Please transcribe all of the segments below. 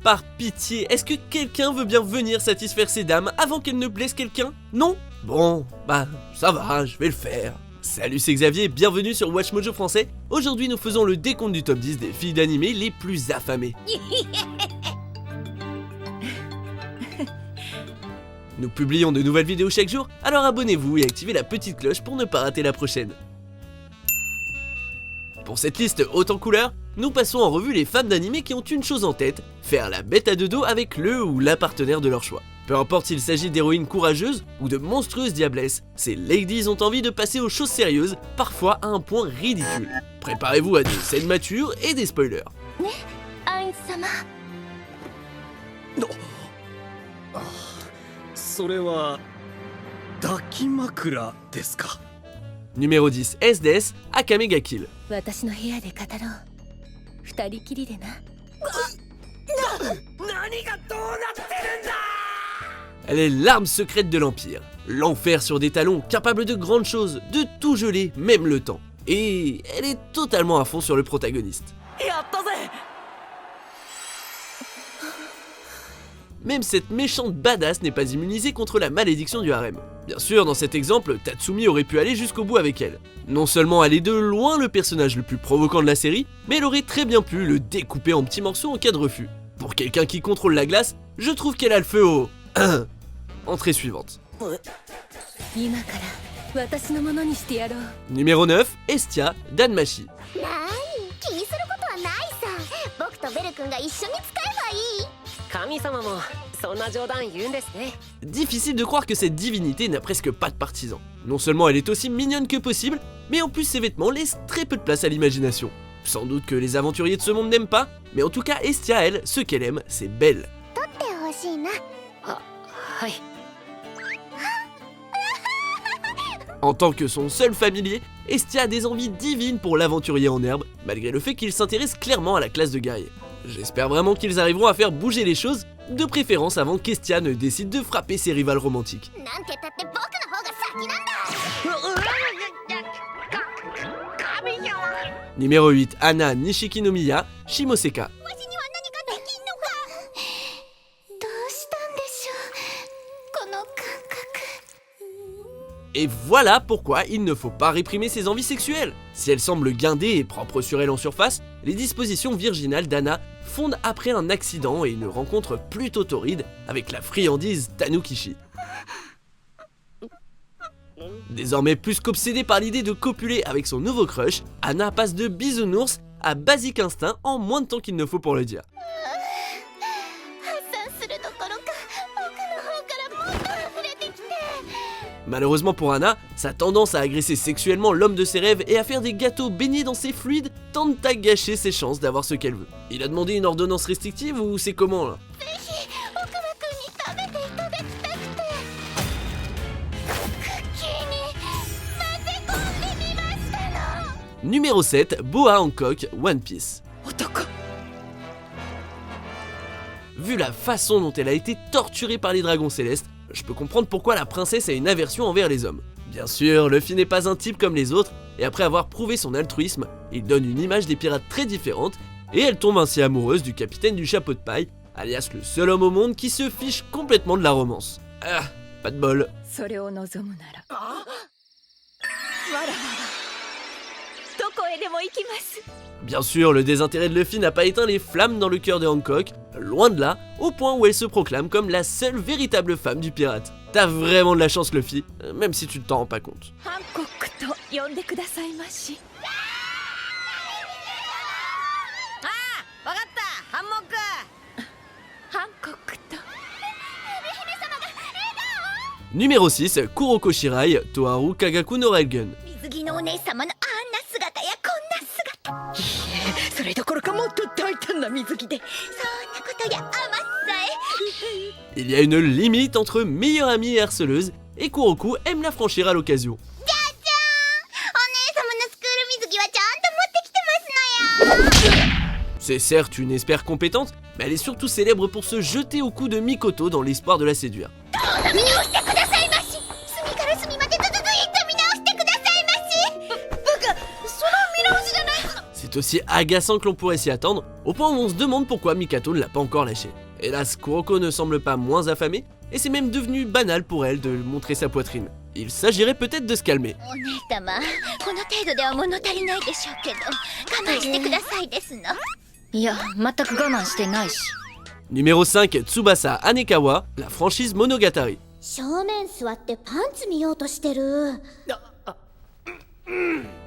Par pitié, est-ce que quelqu'un veut bien venir satisfaire ces dames avant qu'elles ne blessent quelqu'un? Non? Bon, bah ça va, je vais le faire. Salut, c'est Xavier, bienvenue sur Watch Mojo français. Aujourd'hui nous faisons le décompte du top 10 des filles d'animé les plus affamées. Nous publions de nouvelles vidéos chaque jour, alors abonnez-vous et activez la petite cloche pour ne pas rater la prochaine. Pour cette liste haute en couleurs, nous passons en revue les femmes d'animé qui ont une chose en tête, faire la bête à deux dos avec le ou la partenaire de leur choix. Peu importe s'il s'agit d'héroïnes courageuses ou de monstrueuses diablesses, ces ladies ont envie de passer aux choses sérieuses, parfois à un point ridicule. Préparez-vous à des scènes matures et des spoilers. Numéro 10, SDS, Akame ga Kill. Elle est l'arme secrète de l'Empire. L'enfer sur des talons, capable de grandes choses, de tout geler, même le temps. Et elle est totalement à fond sur le protagoniste. Même cette méchante badass n'est pas immunisée contre la malédiction du harem. Bien sûr, dans cet exemple, Tatsumi aurait pu aller jusqu'au bout avec elle. Non seulement elle est de loin le personnage le plus provoquant de la série, mais elle aurait très bien pu le découper en petits morceaux en cas de refus. Pour quelqu'un qui contrôle la glace, je trouve qu'elle a le feu au... Entrée suivante. Numéro 9, Estia, Danmachi. Difficile de croire que cette divinité n'a presque pas de partisans. Non seulement elle est aussi mignonne que possible, mais en plus ses vêtements laissent très peu de place à l'imagination. Sans doute que les aventuriers de ce monde n'aiment pas, mais en tout cas Estia, elle, ce qu'elle aime, c'est belle. En tant que son seul familier, Estia a des envies divines pour l'aventurier en herbe, malgré le fait qu'il s'intéresse clairement à la classe de guerrier. J'espère vraiment qu'ils arriveront à faire bouger les choses, de préférence avant qu'Estia ne décide de frapper ses rivales romantiques. Numéro 8, Anna Nishikinomiya, Shimoseka. Et voilà pourquoi il ne faut pas réprimer ses envies sexuelles. Si elle semble guindée et propre sur elle en surface, les dispositions virginales d'Anna fondent après un accident et une rencontre plutôt torride avec la friandise Tanukishi. Désormais plus qu'obsédée par l'idée de copuler avec son nouveau crush, Anna passe de bisounours à basique instinct en moins de temps qu'il ne faut pour le dire. Malheureusement pour Anna, sa tendance à agresser sexuellement l'homme de ses rêves et à faire des gâteaux baignés dans ses fluides tente à gâcher ses chances d'avoir ce qu'elle veut. Il a demandé une ordonnance restrictive ou c'est comment là? Numéro 7, Boa Hancock, One Piece. Vu la façon dont elle a été torturée par les dragons célestes, je peux comprendre pourquoi la princesse a une aversion envers les hommes. Bien sûr, Luffy n'est pas un type comme les autres, et après avoir prouvé son altruisme, il donne une image des pirates très différente, et elle tombe ainsi amoureuse du capitaine du chapeau de paille, alias le seul homme au monde qui se fiche complètement de la romance. Ah, pas de bol. Bien sûr, le désintérêt de Luffy n'a pas éteint les flammes dans le cœur de Hancock, loin de là, au point où elle se proclame comme la seule véritable femme du pirate. T'as vraiment de la chance Luffy, même si tu ne t'en rends pas compte. Numéro 6, Kuroko Shirai, Toharu Kagaku no Railgun. Il y a une limite entre meilleure amie et harceleuse, et Kuroko aime la franchir à l'occasion. C'est certes une espère compétente, mais elle est surtout célèbre pour se jeter au cou de Mikoto dans l'espoir de la séduire. C'est aussi agaçant que l'on pourrait s'y attendre, au point où on se demande pourquoi Mikato ne l'a pas encore lâché. Hélas, Kuroko ne semble pas moins affamée, et c'est même devenu banal pour elle de montrer sa poitrine. Il s'agirait peut-être de se calmer. Numéro 5, Tsubasa Anekawa, la franchise Monogatari.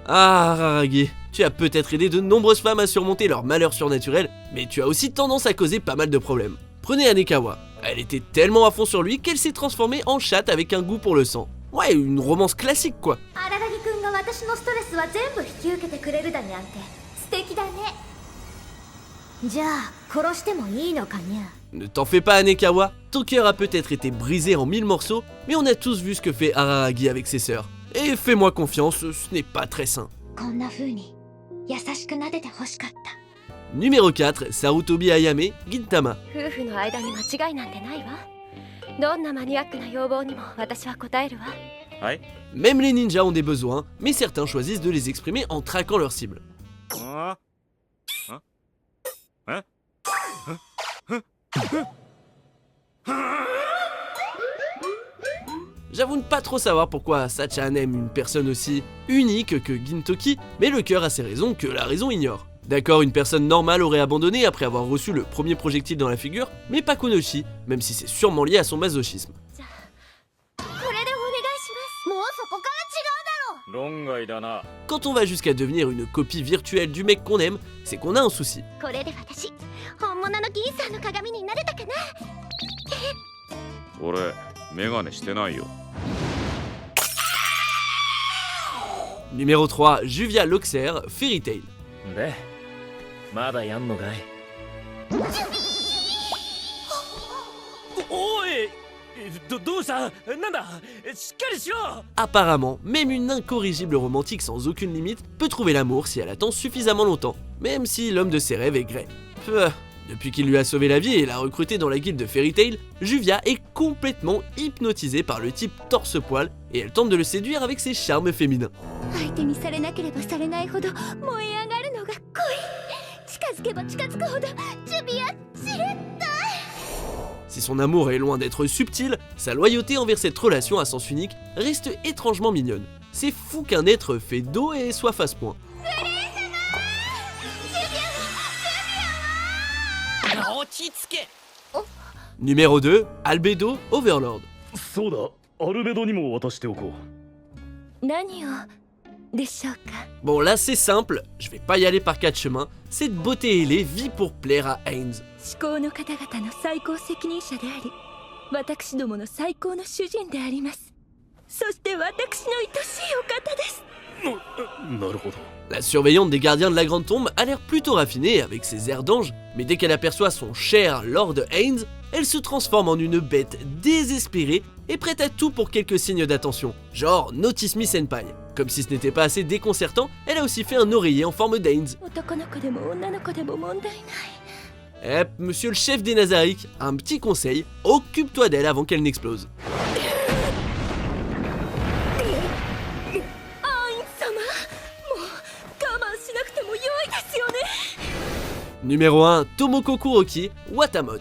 Ah, Araragi, tu as peut-être aidé de nombreuses femmes à surmonter leur malheur surnaturel, mais tu as aussi tendance à causer pas mal de problèmes. Prenez Anekawa, elle était tellement à fond sur lui qu'elle s'est transformée en chatte avec un goût pour le sang. Ouais, une romance classique quoi. Ne t'en fais pas Anekawa, ton cœur a peut-être été brisé en 1000 morceaux, mais on a tous vu ce que fait Araragi avec ses sœurs. Et fais-moi confiance, ce n'est pas très sain. Numéro 4, Sarutobi Ayame, Gintama. Même les ninjas ont des besoins, mais certains choisissent de les exprimer en traquant leur cible. J'avoue ne pas trop savoir pourquoi Sachan aime une personne aussi unique que Gintoki, mais le cœur a ses raisons que la raison ignore. D'accord, une personne normale aurait abandonné après avoir reçu le premier projectile dans la figure, mais pas Kunoshi, même si c'est sûrement lié à son masochisme. Quand on va jusqu'à devenir une copie virtuelle du mec qu'on aime, c'est qu'on a un souci. Numéro 3, Juvia Loxer, Fairy Tail. Apparemment, même une incorrigible romantique sans aucune limite peut trouver l'amour si elle attend suffisamment longtemps, même si l'homme de ses rêves est Grey. Depuis qu'il lui a sauvé la vie et l'a recruté dans la guilde de Fairy Tail, Juvia est complètement hypnotisée par le type torse-poil et elle tente de le séduire avec ses charmes féminins. Si son amour est loin d'être subtil, sa loyauté envers cette relation à sens unique reste étrangement mignonne. C'est fou qu'un être fait d'eau et soif à ce point. Numéro 2, Albedo Overlord. Bon là c'est simple, je vais pas y aller par 4 chemins, cette beauté ailée vit pour plaire à Ainz. La surveillante des gardiens de la Grande Tombe a l'air plutôt raffinée avec ses airs d'ange, mais dès qu'elle aperçoit son cher Lord Ainz, elle se transforme en une bête désespérée et prête à tout pour quelques signes d'attention, genre Notice Me Senpai. Comme si ce n'était pas assez déconcertant, elle a aussi fait un oreiller en forme d'Ainz. Monsieur le chef des Nazariques, un petit conseil, occupe-toi d'elle avant qu'elle n'explose. Numéro 1, Tomoko Kuroki, Watamot.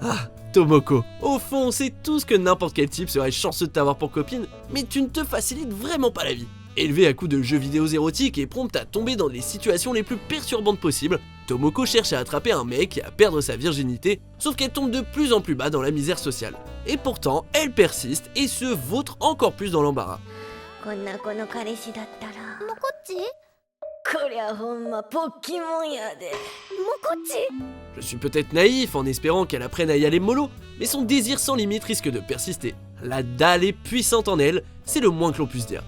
Ah, Tomoko, au fond, c'est tout ce que n'importe quel type serait chanceux de t'avoir pour copine, mais tu ne te facilites vraiment pas la vie. Élevée à coups de jeux vidéo érotiques et prompte à tomber dans les situations les plus perturbantes possibles, Tomoko cherche à attraper un mec et à perdre sa virginité, sauf qu'elle tombe de plus en plus bas dans la misère sociale. Et pourtant, elle persiste et se vautre encore plus dans l'embarras. Je suis peut-être naïf en espérant qu'elle apprenne à y aller mollo, mais son désir sans limite risque de persister. La dalle est puissante en elle, c'est le moins que l'on puisse dire.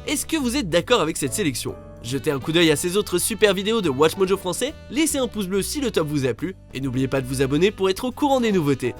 Est-ce que vous êtes d'accord avec cette sélection? Jetez un coup d'œil à ces autres super vidéos de WatchMojo français, laissez un pouce bleu si le top vous a plu, et n'oubliez pas de vous abonner pour être au courant des nouveautés.